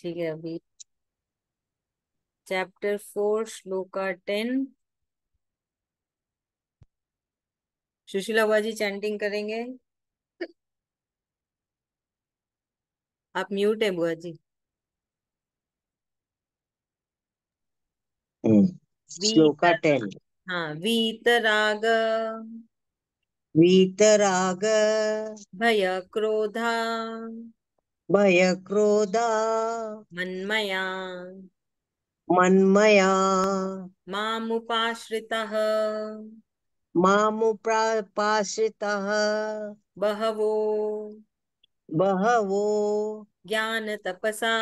ठीक है, अभी चैप्टर 4 श्लोका 10। सुशीला बुआ जी चैंटिंग करेंगे। आप म्यूट है बुआ जी। श्लोका वीतर 10। हाँ, वीतराग वीतराग भय क्रोधा भय क्रोधा मन्मया मन्मया मामुपाश्रितः मामुपाश्रितः बहवो बहवो ज्ञान तपसा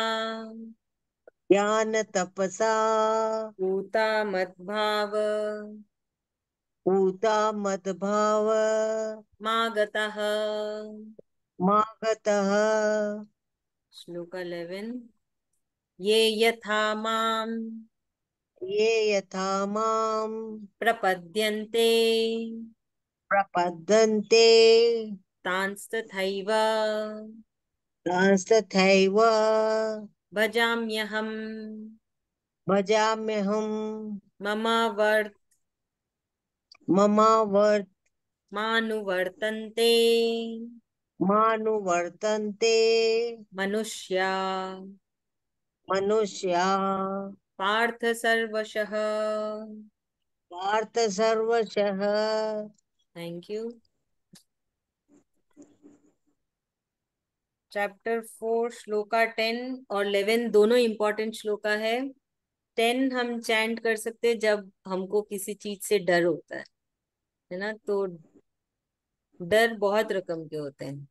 ज्ञान तपसा पूता मद्भाव पूता मद्भाव मागतः। मागतः। श्लोक 11। ये यथा माम ये यथा माम प्रपद्यन्ते प्रपद्यन्ते तांस्तथैव तथैव भजाम्यहम्। भजाम्यहम्। मम वर्त मम वर्त मानुवर्तन्ते मानुवर्तन्ते मनुष्या मनुष्या पार्थ सर्वशः। पार्थ सर्वशः। Thank you. चैप्टर 4 श्लोका 10 और 11 दोनों इंपॉर्टेंट श्लोका है। 10 हम चैंट कर सकते हैं जब हमको किसी चीज से डर होता है ना। तो डर बहुत रकम के होते हैं।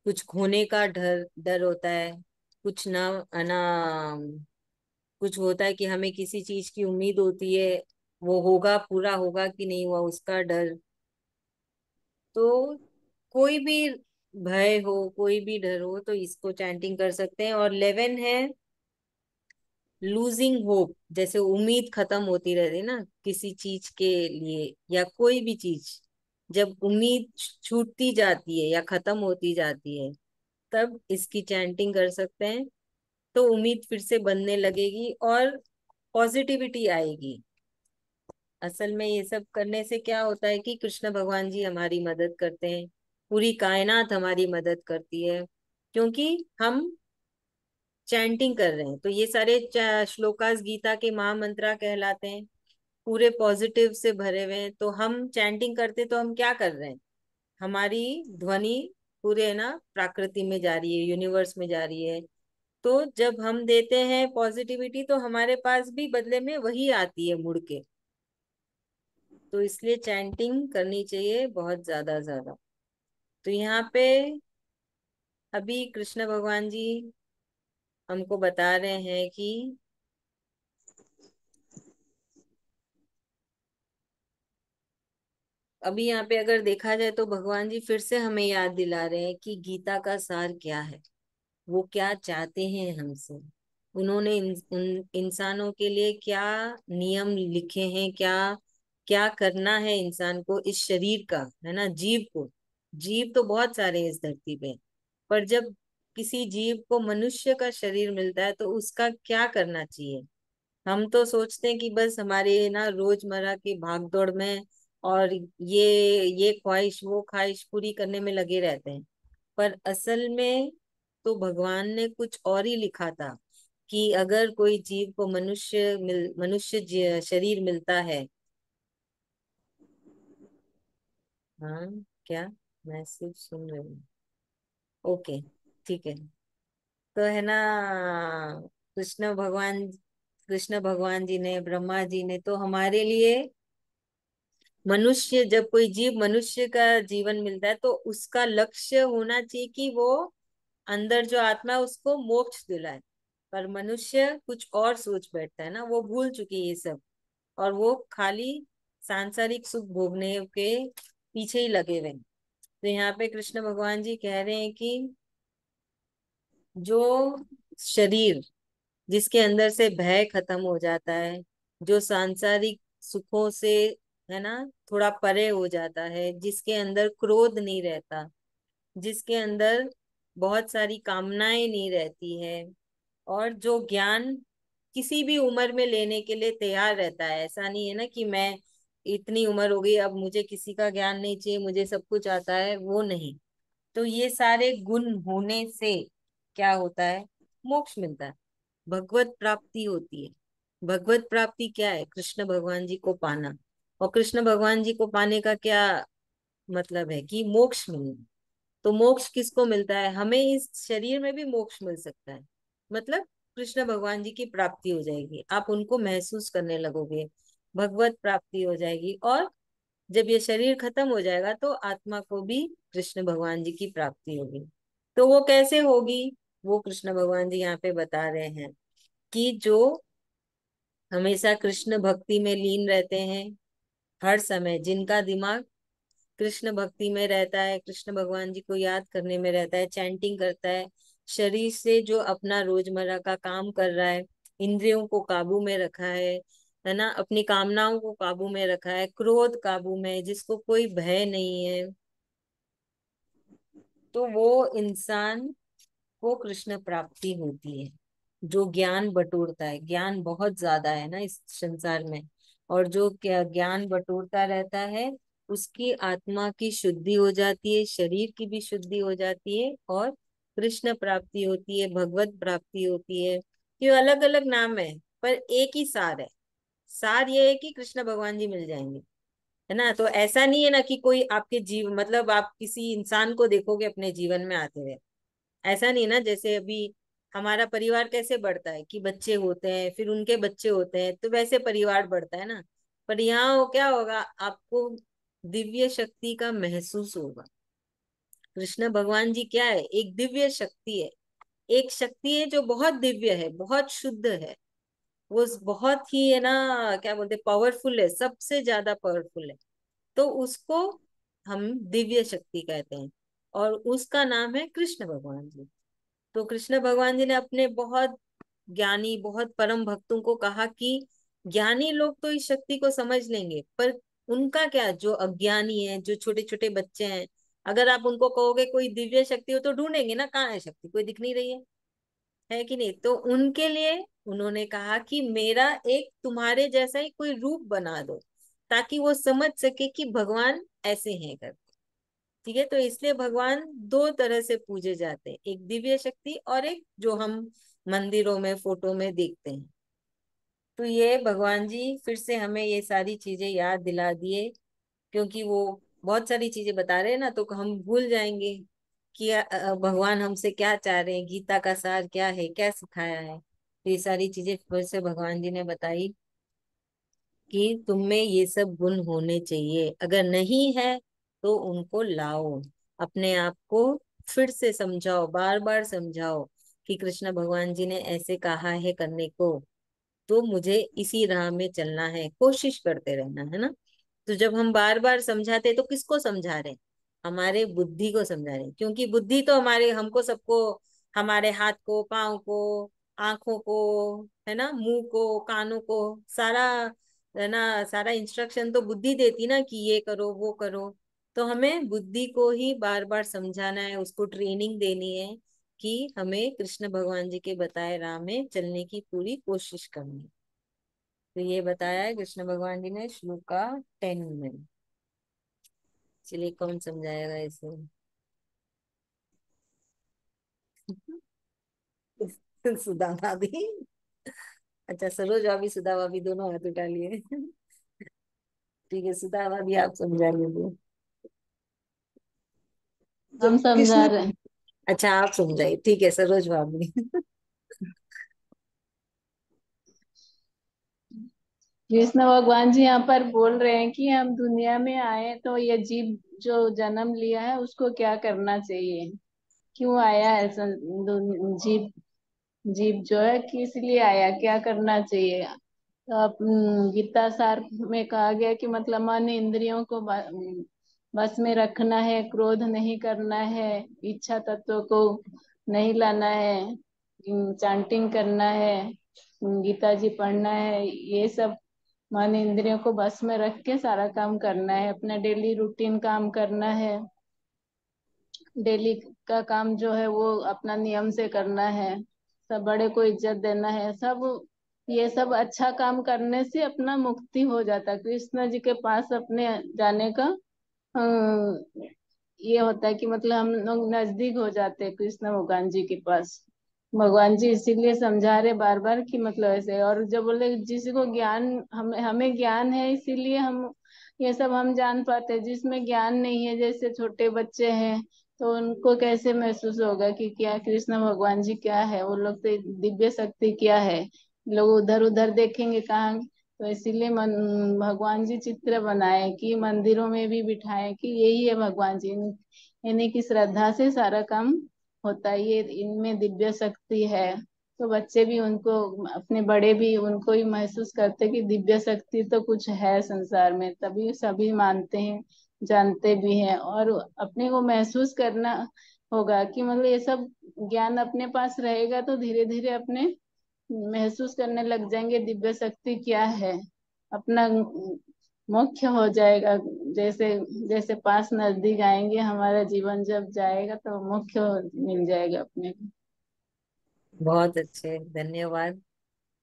कुछ खोने का डर डर होता है। कुछ ना ना कुछ होता है कि हमें किसी चीज की उम्मीद होती है, वो होगा, पूरा होगा कि नहीं हुआ, उसका डर। तो कोई भी भय हो, कोई भी डर हो, तो इसको चैंटिंग कर सकते हैं। और 11 है लूजिंग होप, जैसे उम्मीद खत्म होती रहती है ना किसी चीज के लिए, या कोई भी चीज जब उम्मीद छूटती जाती है या खत्म होती जाती है, तब इसकी चैंटिंग कर सकते हैं। तो उम्मीद फिर से बनने लगेगी और पॉजिटिविटी आएगी। असल में ये सब करने से क्या होता है कि कृष्ण भगवान जी हमारी मदद करते हैं, पूरी कायनात हमारी मदद करती है, क्योंकि हम चैंटिंग कर रहे हैं। तो ये सारे श्लोकास गीता के महामंत्रा कहलाते हैं, पूरे पॉजिटिव से भरे हुए हैं। तो हम चैंटिंग करते तो हम क्या कर रहे हैं, हमारी ध्वनि पूरे है ना प्रकृति में जा रही है, यूनिवर्स में जा रही है। तो जब हम देते हैं पॉजिटिविटी, तो हमारे पास भी बदले में वही आती है मुड़ के। तो इसलिए चैंटिंग करनी चाहिए बहुत ज्यादा ज्यादा। तो यहाँ पे अभी कृष्ण भगवान जी हमको बता रहे हैं कि अभी यहाँ पे अगर देखा जाए तो भगवान जी फिर से हमें याद दिला रहे हैं कि गीता का सार क्या है, वो क्या चाहते हैं हमसे। उन्होंने उन इंसानों के लिए क्या नियम लिखे हैं, क्या क्या करना है इंसान को, इस शरीर का है ना, जीव को। जीव तो बहुत सारे हैं इस धरती पे, पर जब किसी जीव को मनुष्य का शरीर मिलता है तो उसका क्या करना चाहिए। हम तो सोचते हैं कि बस हमारे ना रोजमर्रा की भागदौड़ में और ये ख्वाहिश वो ख्वाहिश पूरी करने में लगे रहते हैं। पर असल में तो भगवान ने कुछ और ही लिखा था कि अगर कोई जीव को मनुष्य शरीर मिलता है। हाँ, क्या मैसेज सुन रहे हूँ। ओके, ठीक है। तो है ना, कृष्ण भगवान कृष्ण भगवान जी ने, ब्रह्मा जी ने तो हमारे लिए मनुष्य, जब कोई जीव मनुष्य का जीवन मिलता है तो उसका लक्ष्य होना चाहिए कि वो अंदर जो आत्मा है उसको मोक्ष दिलाए। पर मनुष्य कुछ और सोच बैठता है ना, वो भूल चुकी है ये सब, और वो खाली सांसारिक सुख भोगने के पीछे ही लगे हुए हैं। तो यहाँ पे कृष्ण भगवान जी कह रहे हैं कि जो शरीर जिसके अंदर से भय खत्म हो जाता है, जो सांसारिक सुखों से है ना थोड़ा परे हो जाता है, जिसके अंदर क्रोध नहीं रहता, जिसके अंदर बहुत सारी कामनाएं नहीं रहती है, और जो ज्ञान किसी भी उम्र में लेने के लिए तैयार रहता है। ऐसा नहीं है ना कि मैं इतनी उम्र हो गई अब मुझे किसी का ज्ञान नहीं चाहिए, मुझे सब कुछ आता है, वो नहीं। तो ये सारे गुण होने से क्या होता है? मोक्ष मिलता है, भगवत प्राप्ति होती है। भगवत प्राप्ति क्या है? कृष्ण भगवान जी को पाना। और कृष्ण भगवान जी को पाने का क्या मतलब है? कि मोक्ष मिलना। तो मोक्ष किसको मिलता है? हमें इस शरीर में भी मोक्ष मिल सकता है। मतलब कृष्ण भगवान जी की प्राप्ति हो जाएगी, आप उनको महसूस करने लगोगे, भगवत प्राप्ति हो जाएगी। और जब ये शरीर खत्म हो जाएगा तो आत्मा को भी कृष्ण भगवान जी की प्राप्ति होगी। तो वो कैसे होगी? वो कृष्ण भगवान जी यहाँ पे बता रहे हैं कि जो हमेशा कृष्ण भक्ति में लीन रहते हैं, हर समय जिनका दिमाग कृष्ण भक्ति में रहता है, कृष्ण भगवान जी को याद करने में रहता है, चैंटिंग करता है, शरीर से जो अपना रोजमर्रा का काम कर रहा है, इंद्रियों को काबू में रखा है ना, अपनी कामनाओं को काबू में रखा है, क्रोध काबू में है, जिसको कोई भय नहीं है, तो वो इंसान को कृष्ण प्राप्ति होती है। जो ज्ञान बटोरता है, ज्ञान बहुत ज्यादा है ना इस संसार में, और जो क्या ज्ञान बटोरता रहता है, उसकी आत्मा की शुद्धि हो जाती है, शरीर की भी शुद्धि हो जाती है, और कृष्ण प्राप्ति होती है, भगवत प्राप्ति होती है। ये अलग अलग नाम है पर एक ही सार है। सार ये है कि कृष्ण भगवान जी मिल जाएंगे, है ना। तो ऐसा नहीं है ना कि कोई आपके जीव मतलब आप किसी इंसान को देखोगे अपने जीवन में आते हुए, ऐसा नहीं ना। जैसे अभी हमारा परिवार कैसे बढ़ता है कि बच्चे होते हैं, फिर उनके बच्चे होते हैं, तो वैसे परिवार बढ़ता है ना। पर यहाँ वो क्या होगा, आपको दिव्य शक्ति का महसूस होगा। कृष्ण भगवान जी क्या है? एक दिव्य शक्ति है। एक शक्ति है जो बहुत दिव्य है, बहुत शुद्ध है। वो बहुत ही है ना, क्या बोलते, पावरफुल है, सबसे ज्यादा पावरफुल है। तो उसको हम दिव्य शक्ति कहते हैं, और उसका नाम है कृष्ण भगवान जी। तो कृष्ण भगवान जी ने अपने बहुत ज्ञानी, बहुत परम भक्तों को कहा कि ज्ञानी लोग तो इस शक्ति को समझ लेंगे, पर उनका क्या, जो अज्ञानी है, जो छोटे छोटे बच्चे हैं, अगर आप उनको कहोगे कोई दिव्य शक्ति हो, तो ढूंढेंगे ना, कहाँ है शक्ति, कोई दिख नहीं रही है कि नहीं। तो उनके लिए उन्होंने कहा कि मेरा एक तुम्हारे जैसा ही कोई रूप बना दो, ताकि वो समझ सके कि भगवान ऐसे हैं कर। ठीक है, तो इसलिए भगवान दो तरह से पूजे जाते हैं, एक दिव्य शक्ति और एक जो हम मंदिरों में फोटो में देखते हैं। तो ये भगवान जी फिर से हमें ये सारी चीजें याद दिला दिए, क्योंकि वो बहुत सारी चीजें बता रहे हैं ना, तो हम भूल जाएंगे कि भगवान हमसे क्या चाह रहे हैं, गीता का सार क्या है, क्या सिखाया है। तो ये सारी चीजें फिर से भगवान जी ने बताई कि तुम में ये सब गुण होने चाहिए, अगर नहीं है तो उनको लाओ, अपने आप को फिर से समझाओ, बार बार समझाओ कि कृष्ण भगवान जी ने ऐसे कहा है करने को, तो मुझे इसी राह में चलना है, कोशिश करते रहना, है ना। तो जब हम बार बार समझाते तो किसको समझा रहे हैं? हमारे बुद्धि को समझा रहे हैं, क्योंकि बुद्धि तो हमारे, हमको सबको, हमारे हाथ को, पाँव को, आंखों को, है ना, मुंह को, कानों को, सारा, है ना, सारा इंस्ट्रक्शन तो बुद्धि देती ना कि ये करो वो करो। तो हमें बुद्धि को ही बार बार समझाना है, उसको ट्रेनिंग देनी है कि हमें कृष्ण भगवान जी के बताए राह में चलने की पूरी कोशिश करनी है। तो ये बताया है कृष्ण भगवान जी ने श्लोका 10 में। चलिए, कौन समझाएगा इसे? सुधा भाभी। अच्छा, सरोज भाभी, सुधा भाभी दोनों हाथ उठा लिए। ठीक है, सुधा भाभी आप समझा लीजिए। तो हम समझा किसने? रहे हैं। अच्छा, आप समझाइए, ठीक है, सरोज भाभी। कृष्ण भगवान जी यहाँ पर बोल रहे हैं कि हम दुनिया में आए तो ये जीव जो जन्म लिया है उसको क्या करना चाहिए, क्यों आया है जीव, जीव जो है किस लिए आया, क्या करना चाहिए। तो गीता सार में कहा गया कि मतलब मन इंद्रियों को बस में रखना है, क्रोध नहीं करना है, इच्छा तत्व को नहीं लाना है, चांटिंग करना है, गीता जी पढ़ना है, ये सब मन इंद्रियों को बस में रख के सारा काम करना है, अपना डेली रूटीन काम करना है, डेली का काम जो है वो अपना नियम से करना है। सब बड़े को इज्जत देना है, सब ये सब अच्छा काम करने से अपना मुक्ति हो जाता है। कृष्ण जी के पास अपने जाने का ये होता है कि मतलब हम लोग नजदीक हो जाते हैं कृष्ण भगवान जी के पास। भगवान जी इसीलिए समझा रहे बार बार कि मतलब ऐसे। और जब बोले जिसी को ज्ञान, हमें हमें ज्ञान है इसीलिए हम ये सब हम जान पाते हैं। जिसमें ज्ञान नहीं है, जैसे छोटे बच्चे हैं, तो उनको कैसे महसूस होगा कि क्या कृष्ण भगवान जी क्या है। वो लोग तो दिव्य शक्ति क्या है, लोग उधर उधर देखेंगे कहाँ। तो इसीलिए भगवान जी चित्र बनाए कि मंदिरों में भी बिठाए कि यही है भगवान जी। इन्हीं की श्रद्धा से सारा काम होता है, ये इनमें दिव्य शक्ति है। तो बच्चे भी उनको, अपने बड़े भी उनको ही महसूस करते कि दिव्य शक्ति तो कुछ है संसार में, तभी सभी मानते हैं, जानते भी हैं। और अपने को महसूस करना होगा कि मतलब ये सब ज्ञान अपने पास रहेगा तो धीरे धीरे अपने महसूस करने लग जाएंगे दिव्य शक्ति क्या है, अपना मुख्य हो जाएगा। जैसे जैसे पास नजदीक आएंगे, हमारा जीवन जब जाएगा तो मुख्य मिल जाएगा अपने को। बहुत अच्छे, धन्यवाद।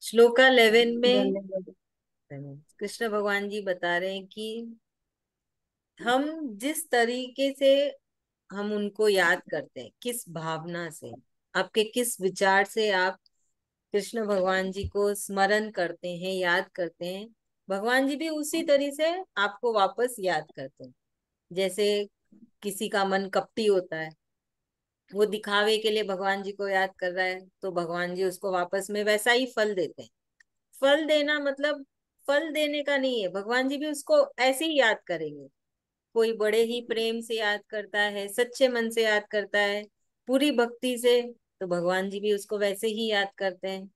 श्लोका 11 में धन्यवाद। कृष्ण भगवान जी बता रहे हैं कि हम जिस तरीके से हम उनको याद करते हैं, किस भावना से, आपके किस विचार से आप कृष्ण भगवान जी को स्मरण करते हैं, याद करते हैं, भगवान जी भी उसी तरीके से आपको वापस याद करते हैं। जैसे किसी का मन कपटी होता है, वो दिखावे के लिए भगवान जी को याद कर रहा है, तो भगवान जी उसको वापस में वैसा ही फल देते हैं। फल देना मतलब फल देने का नहीं है, भगवान जी भी उसको ऐसे ही याद करेंगे। कोई बड़े ही प्रेम से याद करता है, सच्चे मन से याद करता है, पूरी भक्ति से, तो भगवान जी भी उसको वैसे ही याद करते हैं,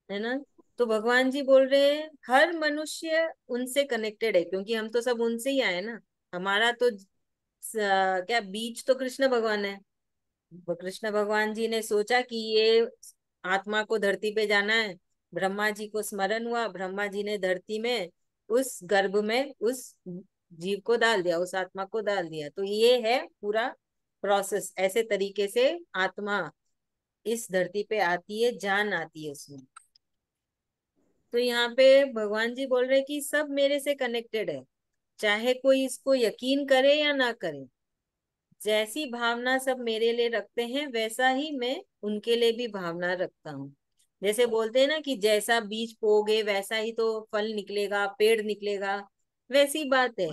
है ना। तो भगवान जी बोल रहे हैं हर मनुष्य उनसे कनेक्टेड है, क्योंकि हम तो सब उनसे ही आए ना। हमारा तो क्या बीज तो कृष्ण भगवान है। वो कृष्ण भगवान जी ने सोचा कि ये आत्मा को धरती पे जाना है, ब्रह्मा जी को स्मरण हुआ, ब्रह्मा जी ने धरती में उस गर्भ में उस जीव को डाल दिया, उस आत्मा को डाल दिया। तो ये है पूरा प्रोसेस, ऐसे तरीके से आत्मा इस धरती पे आती है, जान आती है उसमें। तो यहाँ पे भगवान जी बोल रहे हैं कि सब मेरे से कनेक्टेड है, चाहे कोई इसको यकीन करे या ना करे। जैसी भावना सब मेरे लिए रखते हैं, वैसा ही मैं उनके लिए भी भावना रखता हूँ। जैसे बोलते हैं ना कि जैसा बीज बोओगे वैसा ही तो फल निकलेगा, पेड़ निकलेगा, वैसी बात है।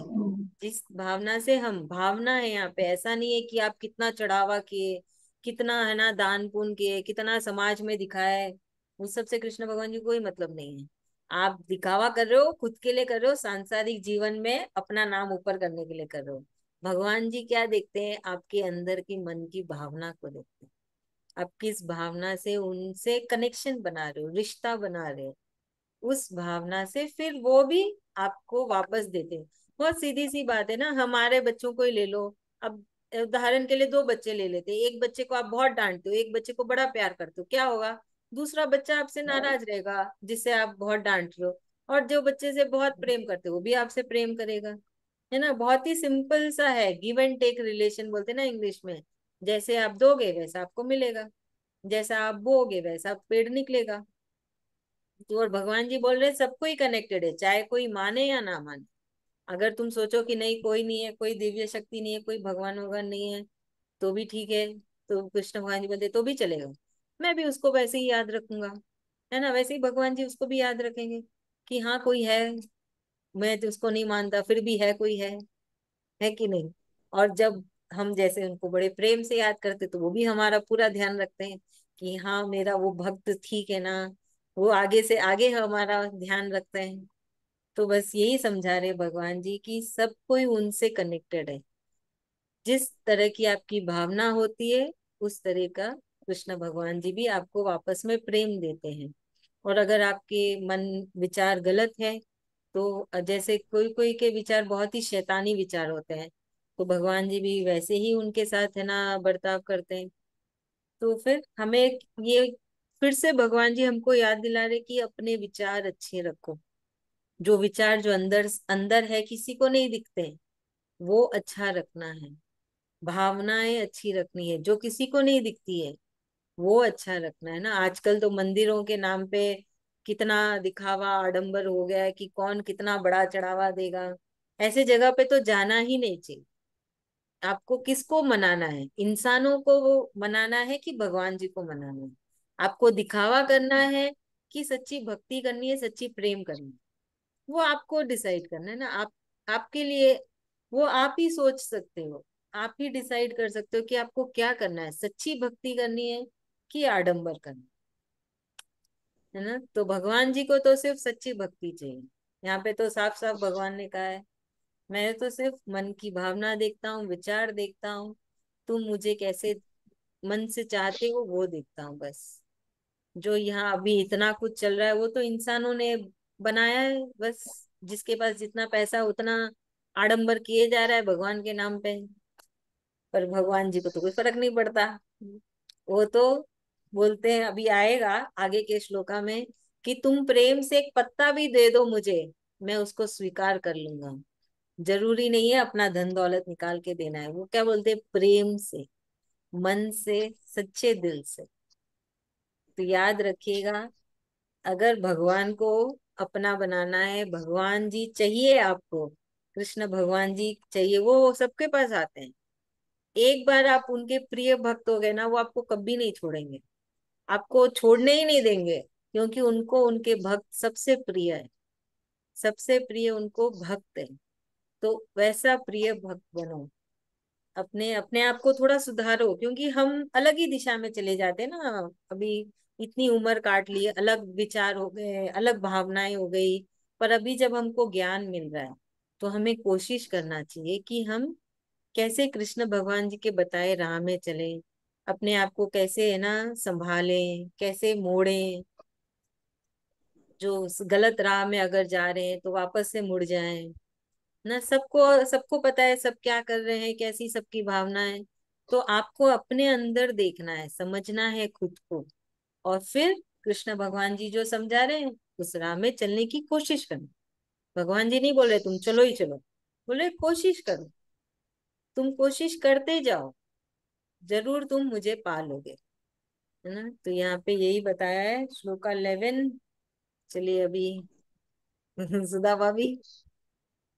जिस भावना से हम, भावना है यहाँ पे, ऐसा नहीं है कि आप कितना चढ़ावा किए, कितना है ना दान पुण्य किए, कितना समाज में दिखाए, उस सब से कृष्ण भगवान जी को कोई मतलब नहीं है। आप दिखावा कर रहे हो, खुद के लिए कर रहे हो, सांसारिक जीवन में अपना नाम ऊपर करने के लिए कर रहे हो। भगवान जी क्या देखते हैं, आपके अंदर की मन की भावना को देखते हैं। आप किस भावना से उनसे कनेक्शन बना रहे हो, रिश्ता बना रहे हो, उस भावना से फिर वो भी आपको वापस देते हैं। बहुत सीधी सी बात है ना, हमारे बच्चों को ही ले लो। अब उदाहरण के लिए दो बच्चे ले लेते हैं, एक बच्चे को आप बहुत डांटते हो, एक बच्चे को बड़ा प्यार करते हो, क्या होगा? दूसरा बच्चा आपसे नाराज रहेगा जिससे आप बहुत डांट रहे हो, और जो बच्चे से बहुत प्रेम करते हो वो भी आपसे प्रेम करेगा, है ना। बहुत ही सिंपल सा है, गिव एंड टेक रिलेशन बोलते हैं ना इंग्लिश में। जैसे आप दोगे वैसा आपको मिलेगा, जैसा आप बोओगे वैसा पेड़ निकलेगा। तो और भगवान जी बोल रहे हैं सबको ही कनेक्टेड है, चाहे कोई माने या ना माने। अगर तुम सोचो कि नहीं कोई नहीं है, कोई दिव्य शक्ति नहीं है, कोई भगवान भगवान नहीं है, तो भी ठीक है, तो कृष्ण भगवान जी बोलते तो भी चलेगा, मैं भी उसको वैसे ही याद रखूंगा, है ना। वैसे ही भगवान जी उसको भी याद रखेंगे कि हाँ कोई है, मैं तो उसको नहीं मानता फिर भी है, कोई है कि नहीं। और जब हम जैसे उनको बड़े प्रेम से याद करते, तो वो भी हमारा पूरा ध्यान रखते हैं कि हाँ मेरा वो भक्त ठीक है ना, वो आगे से आगे हमारा ध्यान रखते हैं। तो बस यही समझा रहे भगवान जी कि सब कोई उनसे कनेक्टेड है। जिस तरह की आपकी भावना होती है, उस तरह का कृष्ण भगवान जी भी आपको वापस में प्रेम देते हैं। और अगर आपके मन विचार गलत है, तो जैसे कोई कोई के विचार बहुत ही शैतानी विचार होते हैं, तो भगवान जी भी वैसे ही उनके साथ है ना बर्ताव करते हैं। तो फिर हमें ये फिर से भगवान जी हमको याद दिला रहे कि अपने विचार अच्छे रखो। जो विचार जो अंदर अंदर है, किसी को नहीं दिखते हैं, वो अच्छा रखना है। भावनाएं अच्छी रखनी है जो किसी को नहीं दिखती है, वो अच्छा रखना है ना। आजकल तो मंदिरों के नाम पे कितना दिखावा आडंबर हो गया है कि कौन कितना बड़ा चढ़ावा देगा। ऐसे जगह पे तो जाना ही नहीं चाहिए। आपको किसको मनाना है, इंसानों को वो मनाना है कि भगवान जी को मनाना है? आपको दिखावा करना है कि सच्ची भक्ति करनी है, सच्ची प्रेम करनी है? वो आपको डिसाइड करना है ना। आप, आपके लिए वो आप ही सोच सकते हो। आप ही डिसाइड कर सकते हो कि आपको क्या करना है, सच्ची भक्ति करनी है कि आडंबर करना है ना। तो भगवान जी को तो सिर्फ सच्ची भक्ति चाहिए। यहाँ पे तो साफ साफ भगवान ने कहा है, मैं तो सिर्फ मन की भावना देखता हूँ, विचार देखता हूँ, तुम मुझे कैसे मन से चाहते हो वो देखता हूँ बस। जो यहाँ अभी इतना कुछ चल रहा है वो तो इंसानों ने बनाया है बस। जिसके पास जितना पैसा उतना आडंबर किए जा रहा है भगवान के नाम पे। पर भगवान जी को तो कोई फर्क नहीं पड़ता। वो तो बोलते हैं, अभी आएगा आगे के श्लोका में, कि तुम प्रेम से एक पत्ता भी दे दो मुझे, मैं उसको स्वीकार कर लूंगा। जरूरी नहीं है अपना धन दौलत निकाल के देना है। वो क्या बोलते हैं, प्रेम से, मन से, सच्चे दिल से। तो याद रखिएगा, अगर भगवान को अपना बनाना है, भगवान जी चाहिए आपको, कृष्ण भगवान जी चाहिए, वो सबके पास आते हैं। एक बार आप उनके प्रिय भक्त हो गए ना, वो आपको कभी नहीं छोड़ेंगे, आपको छोड़ने ही नहीं देंगे। क्योंकि उनको उनके भक्त सबसे प्रिय है, सबसे प्रिय उनको भक्त है। तो वैसा प्रिय भक्त बनो। अपने अपने आप को थोड़ा सुधारो, क्योंकि हम अलग ही दिशा में चले जाते हैं ना। अभी इतनी उम्र काट ली, अलग विचार हो गए, अलग भावनाएं हो गई। पर अभी जब हमको ज्ञान मिल रहा है, तो हमें कोशिश करना चाहिए कि हम कैसे कृष्ण भगवान जी के बताए राह में चले, अपने आप को कैसे है ना संभालें, कैसे मोड़ें। जो उस गलत राह में अगर जा रहे हैं तो वापस से मुड़ जाएं ना। सबको सबको पता है सब क्या कर रहे हैं, कैसी सबकी भावना है। तो आपको अपने अंदर देखना है, समझना है खुद को, और फिर कृष्ण भगवान जी जो समझा रहे हैं उस राह में चलने की कोशिश करना। भगवान जी नहीं बोल रहे तुम चलो ही चलो, बोले कोशिश करो। तुम कोशिश करते जाओ, जरूर तुम मुझे पालोगे, है ना। तो यहाँ पे यही बताया है श्लोका 11। चलिए अभी सुधा भाभी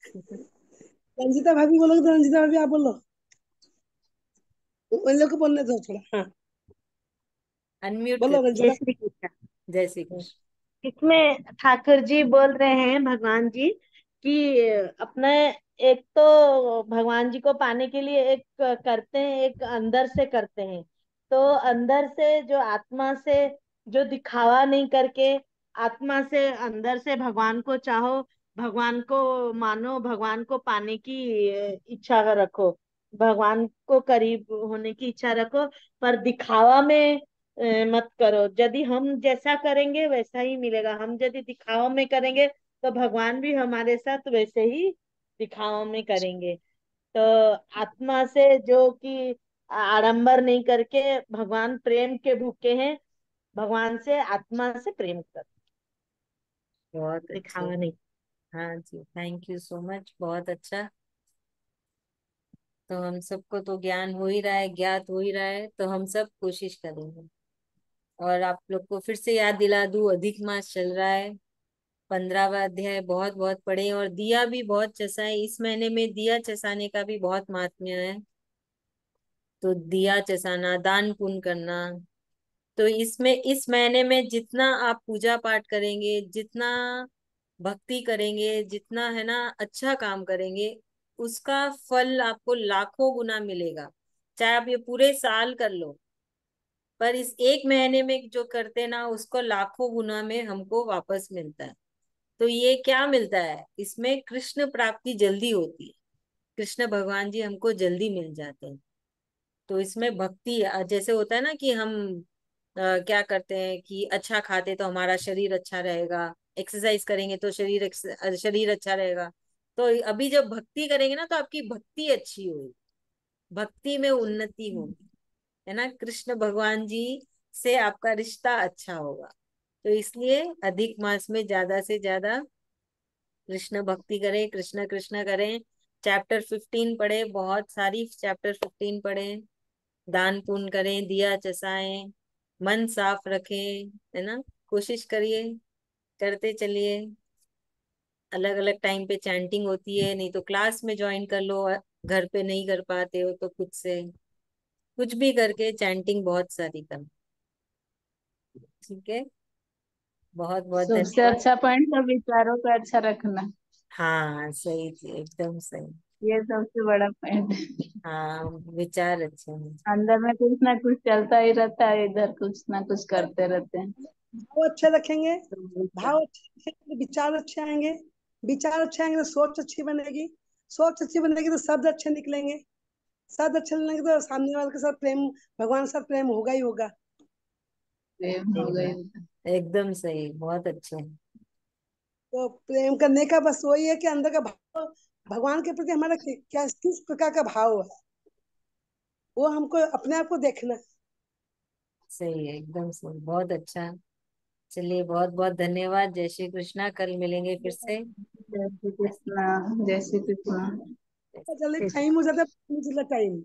रंजिता भाभी बोलोगे तो रंजिता भाभी आप बोलो, उन लोग को बोलने दो थोड़ा। हाँ अनम्यूट बोलो कर। जय रंजिता। श्री कृष्ण। जय श्री कृष्ण। इसमें ठाकुर जी बोल रहे हैं भगवान जी कि अपने एक तो भगवान जी को पाने के लिए एक करते हैं, एक अंदर से करते हैं। तो अंदर से जो आत्मा से, जो दिखावा नहीं करके आत्मा से अंदर से भगवान को चाहो, भगवान को मानो, भगवान को पाने की इच्छा रखो, भगवान को करीब होने की इच्छा रखो। पर दिखावा में मत करो। यदि हम जैसा करेंगे वैसा ही मिलेगा। हम यदि दिखावा में करेंगे तो भगवान भी हमारे साथ वैसे ही दिखावा में करेंगे। तो आत्मा से जो कि आडंबर नहीं करके, भगवान प्रेम के भूखे हैं, भगवान से आत्मा से प्रेम कर, बहुत अच्छे। दिखावा नहीं। हाँ जी, थैंक यू सो मच, बहुत अच्छा। तो हम सबको तो ज्ञान हो ही रहा है, ज्ञात हो ही रहा है, तो हम सब कोशिश करेंगे। और आप लोग को फिर से याद दिला दूं, अधिक मास चल रहा है, 15वां अध्याय बहुत बहुत पढ़े, और दिया भी बहुत चसाए। इस महीने में दिया चसाने का भी बहुत महात्म्य है। तो दिया चसाना, दान पुण्य करना। तो इसमें इस महीने में जितना आप पूजा पाठ करेंगे, जितना भक्ति करेंगे, जितना है ना अच्छा काम करेंगे, उसका फल आपको लाखों गुना मिलेगा। चाहे आप ये पूरे साल कर लो, पर इस एक महीने में जो करते ना उसको लाखों गुना में हमको वापस मिलता है। तो ये क्या मिलता है, इसमें कृष्ण प्राप्ति जल्दी होती है। कृष्ण भगवान जी हमको जल्दी मिल जाते हैं। तो इसमें भक्ति जैसे होता है ना कि हम क्या करते हैं कि अच्छा खाते तो हमारा शरीर अच्छा रहेगा, एक्सरसाइज करेंगे तो शरीर अच्छा रहेगा। तो अभी जब भक्ति करेंगे ना तो आपकी भक्ति अच्छी होगी, भक्ति में उन्नति होगी, है ना। कृष्ण भगवान जी से आपका रिश्ता अच्छा होगा। तो इसलिए अधिक मास में ज्यादा से ज्यादा कृष्ण भक्ति करें, कृष्ण कृष्ण करें। चैप्टर 15 पढ़े, बहुत सारी चैप्टर 15 पढ़े। दान पुण्य करें, दिया चसाएं, मन साफ रखें, है ना। कोशिश करिए, करते चलिए। अलग अलग टाइम पे चैंटिंग होती है, नहीं तो क्लास में ज्वाइन कर लो। घर पे नहीं कर पाते हो तो खुद से कुछ भी करके चैंटिंग बहुत सारी कर। ठीक है, बहुत बहुत सबसे धन्यवाद। अच्छा पॉइंट तो विचारों का अच्छा रखना, हाँ सही थी, एकदम सही। ये सबसे बड़ा पॉइंट है। हाँ, विचार अच्छे हैं। अंदर में कुछ ना कुछ चलता ही रहता है, इधर कुछ ना कुछ करते रहते हैं। भाव अच्छे रखेंगे, तो भाव अच्छे रखेंगे, विचार अच्छे आएंगे, विचार अच्छे आएंगे तो सोच अच्छी बनेगी, सोच अच्छी बनेगी तो शब्द अच्छे निकलेंगे, शब्द अच्छे निकलेंगे तो सामने वाले के साथ प्रेम, भगवान के साथ प्रेम होगा ही होगा। प्रेम हो सही गई। बात, एकदम सही, बहुत अच्छे। तो प्रेम करने का बस वही है कि अंदर का भाव, भगवान के प्रति हमारा क्या किस प्रकार का भाव है, वो हमको अपने आप को देखना है। सही है, एकदम सही, बहुत अच्छा। चलिए, बहुत बहुत धन्यवाद। जय श्री कृष्णा, कल मिलेंगे फिर से। जय श्री कृष्णा, जय श्री कृष्णा। जल्दी टाइम हो जाता है, टाइम